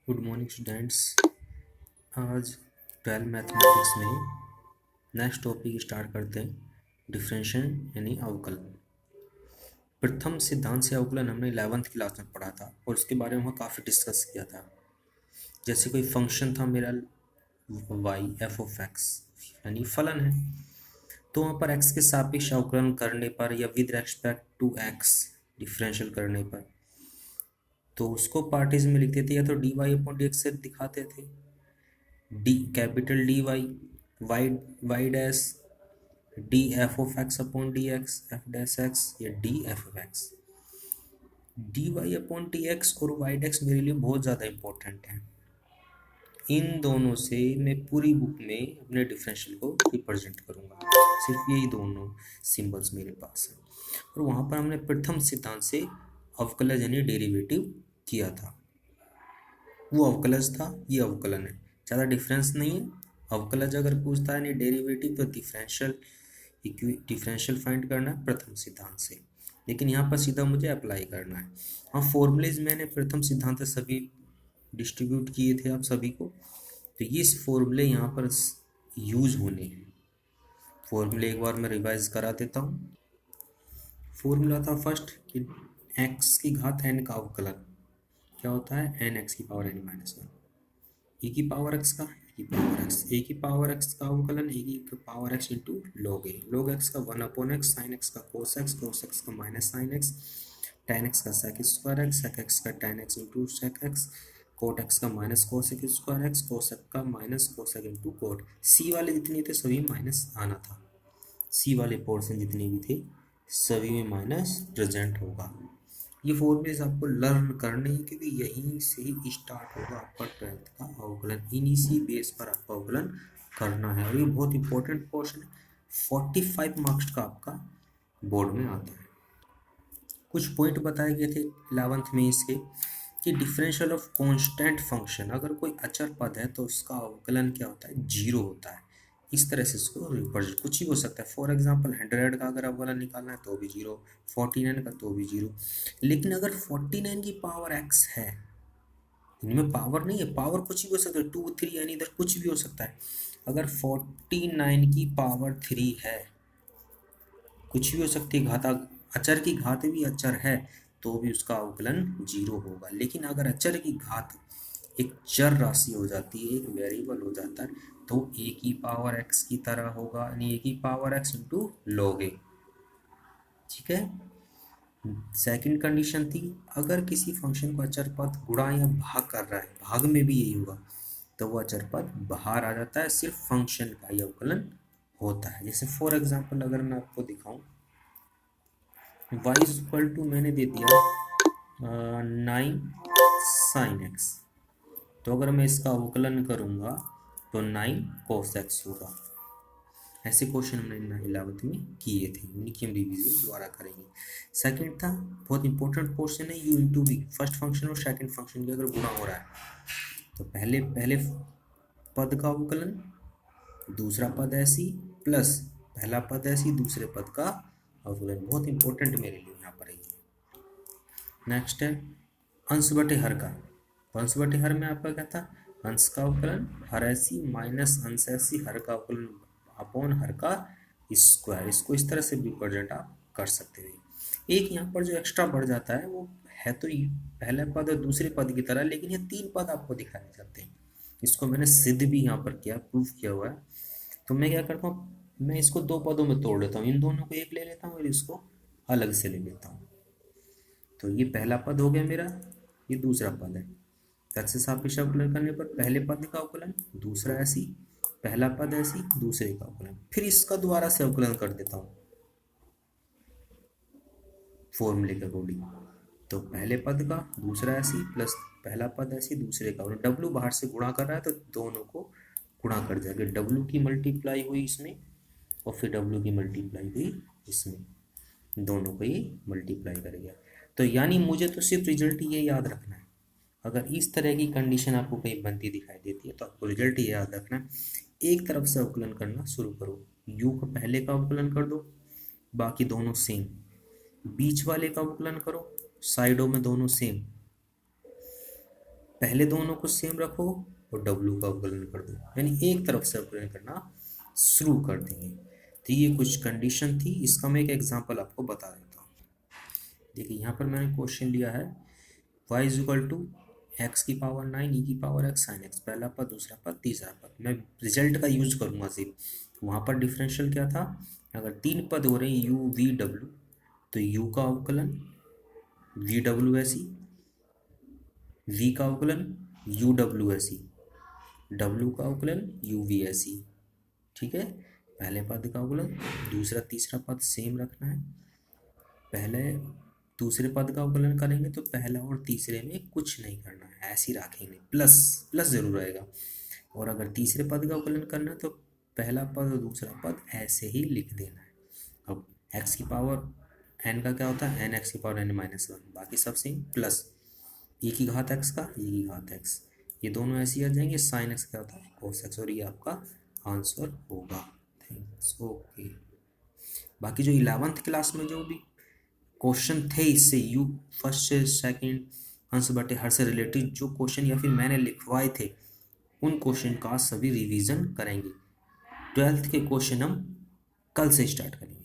Good morning students. आज 12 mathematics में next topic start करते हैं, डिफरेंशियल यानी अवकलन। प्रथम सिद्धांत से अवकलन हमने 11th क्लास में पढ़ा था और उसके बारे में हम काफ़ी डिस्कस किया था। जैसे कोई फंक्शन था मेरा वाई एफ ऑफ एक्स यानी फलन है, तो वहाँ पर एक्स के सापेक्ष अवकलन करने पर या with respect to x differential करने पर तो उसको पार्टीज में लिखते थे, या तो d y upon d x से दिखाते थे, d capital d y y y dash d f of x upon d x f dash x या d f of x. D y upon d x और y dash मेरे लिए बहुत ज़्यादा important है। इन दोनों से मैं पूरी बुक में अपने डिफरेंशियल को रिप्रेजेंट करूँगा, सिर्फ यही दोनों सिंबल्स मेरे पास हैं। और वहाँ पर हमने प्रथम सिद्धांत से अवकलज यानी डेरिवेटिव किया था। वो अवकलज था, ये अवकलन है, ज़्यादा डिफरेंस नहीं है। अवकलज अगर पूछता है नहीं डेरिवेटिव तो डिफरेंशियल फाइंड करना है प्रथम सिद्धांत से, लेकिन यहाँ पर सीधा मुझे अप्लाई करना है। हाँ, फॉर्मूलेज मैंने प्रथम सिद्धांत से सभी डिस्ट्रीब्यूट किए थे आप सभी को, तो ये फॉर्मूले यहाँ पर यूज होने हैं। फॉर्मूले एक बार मैं रिवाइज करा देता हूँ। फॉर्मूला था फर्स्ट कि एक्स की घात एन का अवकलन क्या होता है, एन एक्स की पावर एन माइनस वन, ए की पावर एक्स का ए की पावर एक्स, ए की पावर एक्स का अवकलन ए की power x into log x का one upon x, sine x का कोस एक्स का minus sine x, tan x का sec square x, sec x का tan x into sec x, cot x का minus cosec square x, cosec का minus cosec into cot. C वाले जितने थे सभी माइनस आना था, सी वाले पोर्शन जितने भी थे सभी में माइनस प्रेजेंट होगा। ये फॉर्मूलेज आपको लर्न करने हैं क्योंकि यहीं से ही स्टार्ट होगा आपका 12th का अवकलन। इन्हीं बेस पर आपका अवकलन करना है और ये बहुत इंपॉर्टेंट पोर्शन है, 45 मार्क्स का आपका बोर्ड में आता है। कुछ पॉइंट बताए गए थे 11th में इसके कि डिफरेंशियल ऑफ कांस्टेंट फंक्शन, अगर कोई अचर पद है तो उसका अवकलन क्या होता है, जीरो होता है। इस तरह से इसको रिप्रेजेंट कुछ ही हो सकता है। फॉर एग्जांपल 100 का अगर अवकलन निकालना है तो भी जीरो, 49 का तो भी जीरो। लेकिन अगर 49 की पावर एक्स है, इनमें पावर नहीं है, पावर कुछ भी हो सकता है, 2 3 यानी इधर कुछ भी हो सकता है। अगर 49 की पावर 3 है, कुछ भी हो सकती है, घाता अचर की घात भी अचर है तो भी उसका अवकलन जीरो होगा। लेकिन अगर अचर की घात एक चर राशि हो जाती है, एक वेरिएबल हो जाता है, तो ए की पावर एक्स की तरह होगा, यानी ए की पावर एक्स इंटू लॉग ए। ठीक है। सेकंड कंडीशन थी, अगर किसी फंक्शन को अचर पद गुणा या भाग कर रहा है, भाग में भी यही होगा, तो वो अचर पद बाहर आ जाता है, सिर्फ फंक्शन का ही अवकलन होता है। जैसे फॉर एग्जांपल अगर मैं आपको दिखाऊं, y इज इक्वल टू मैंने दे दिया 9 साइन एक्स, तो अगर मैं इसका अवकलन करूंगा तो 9 cos x होगा। ऐसे क्वेश्चन हमने 11th में किए थे, उन्हीं की हम रिवीजन दोबारा करेंगे। सेकंड था, बहुत इंपॉर्टेंट क्वेश्चन है, u into v, first function और सेकंड फंक्शन की अगर गुणा हो रहा है तो पहले पद का अवकलन, दूसरा पद ऐसी प्लस पहला पद ऐसी दूसरे पद का अवकलन। बहुत इंपॉर्टेंट मेरे लिए यहाँ पर है। नेक्स्ट है अंश बटे हर का, तो अंश बटे हर में आपका क्या था, अंश का अवकलन हर ऐसी माइनस अंश ऐसी हर का अवकलन अपॉन हर का स्क्वायर। इसको इस तरह से भी रिप्रेजेंट आप कर सकते हैं। एक यहाँ पर जो एक्स्ट्रा बढ़ जाता है वो है तो ये पहले पद और दूसरे पद की तरह, लेकिन ये 3 पद आपको दिखाए जाते हैं। इसको मैंने सिद्ध भी यहाँ पर किया, प्रूफ किया हुआ है। तो मैं क्या करता हूँ, मैं इसको 2 पदों में तोड़ लेता हूँ, इन दोनों को एक ले लेता हूँ और इसको अलग से ले लेता हूँ। तो ये पहला पद हो गया मेरा, ये दूसरा पद है। तत् से सापेक्ष अवकलन करने पर पहले पद का अवकलन, दूसरा ऐसी पहला पद ऐसी दूसरे का अवकलन, फिर इसका दोबारा से अवकलन कर देता हूँ फॉर्मूले के अकॉर्डिंग। तो पहले पद का दूसरा ऐसी प्लस पहला पद ऐसी दूसरे का, और डब्ल्यू बाहर से गुणा कर रहा है तो दोनों को गुणा कर जाएगा। डब्ल्यू की मल्टीप्लाई हुई इसमें और फिर डब्ल्यू की मल्टीप्लाई हुई इसमें, दोनों को ये मल्टीप्लाई करेगा। तो यानी मुझे तो सिर्फ रिजल्ट ये याद रखना है। अगर इस तरह की कंडीशन आपको कहीं बनती दिखाई देती है तो आपको रिजल्ट ये याद रखना है, एक तरफ से अवकलन करना शुरू करो, यू का पहले का अवकलन कर दो, बाकी दोनों सेम, बीच वाले का अवकलन करो, साइडों में दोनों सेम, पहले दोनों को सेम रखो और W का अवकलन कर दो, यानी एक तरफ से अवकलन करना शुरू कर देंगे। तो ये कुछ कंडीशन थी, इसका मैं एक एग्जांपल आपको बता देता हूँ। देखिए यहाँ पर मैंने क्वेश्चन लिया है y is equal to x की पावर 9 ई की पावर एक्स साइन एक्स, पहला पद, दूसरा पद, तीसरा पद। मैं रिजल्ट का यूज करूँगा सिर्फ। वहाँ पर डिफरेंशियल क्या था, अगर तीन पद हो रहे हैं u v w, तो u का अवकलन v w ऐसी, v का अवकलन u w ऐसी, w का अवकलन u v ऐसी। ठीक है, पहले पद का अवकलन, दूसरा तीसरा पद सेम रखना है। पहले दूसरे पद का अवकलन करेंगे तो पहला और तीसरे में कुछ नहीं करना है, ऐसे ही रखेंगे, प्लस प्लस जरूर रहेगा। और अगर तीसरे पद का अवकलन करना है तो पहला पद और दूसरा पद ऐसे ही लिख देना है। अब एक्स की पावर एन का क्या होता है, एन एक्स की पावर एन माइनस वन, बाकी सब सेम, प्लस e की घात एक्स का e की घात एक्स, ये दोनों ऐसे ही आ जाएंगे। साइन एक्स क्या होता है, कोस एक्स, और ये आपका आंसर होगा। Thanks, okay. बाकी जो 11th क्लास में जो भी क्वेश्चन थे इससे, यू फर्स्ट से सेकंड अंश बटे हर से रिलेटेड जो क्वेश्चन या फिर मैंने लिखवाए थे, उन क्वेश्चन का सभी रिवीजन करेंगे। 12th के क्वेश्चन हम कल से स्टार्ट करेंगे।